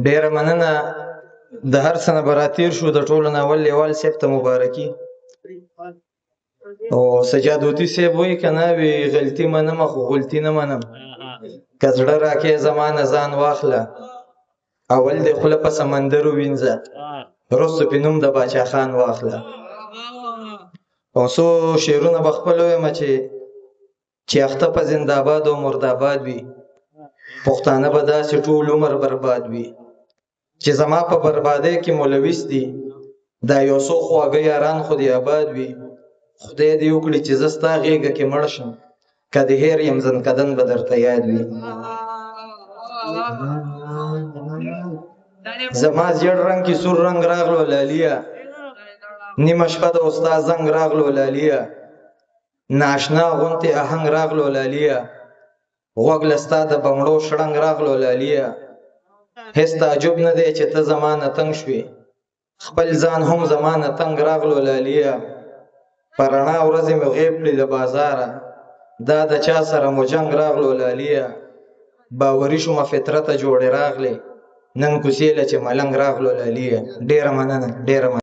ډیره مننه. د هر څه نه به راتېر شو. د ټولو نه اول لیوال صاحب ته مبارکي. او سجادوتي صاحب وایي که نه وي غلطي منمه خو غلطي نه منم. که زړه راکې زما نه ځان واخله، اول دې خوله په سمندر ووینځه، وروسته پې نوم د باچا خان واخله. او څو شعرونه به خپل ویمه چې اخته په زنده‌باد او مرداباد وي، پښتانه به داسې ټول عمر برباد وي. چې زما په بربادۍ کې ملوث دي، دا یو څو خواږه یاران خو دې آباد وي. خدای دې وکړي چې زه ستا غېږه کې مړ شم، که د هېر یم ځنکدن به درته یاد وي. زما زیړ رنګ کې سور رنګ راغلو لاليه، نیمه شپه د استاد زنګ راغلو لاليه، ناشنا غوندې آهنګ راغلو لاليه، غوږ له ستا د بنګړو شړنګ راغلو لاليه. هېڅ تعجب نه دی چې ته زما نه تنګ شوې، خپل ځان هم زما نه تنګ راغلو لاليه. په رڼا ورځې مې غیب کړې له بازاره، دا د چا سره مو جنګ راغلو لاليه. باوري شومه فطرته جوړې راغلې، نن کوڅې له چې ملنګ راغلو لاليه. ډېره مننه، ډېره مننه.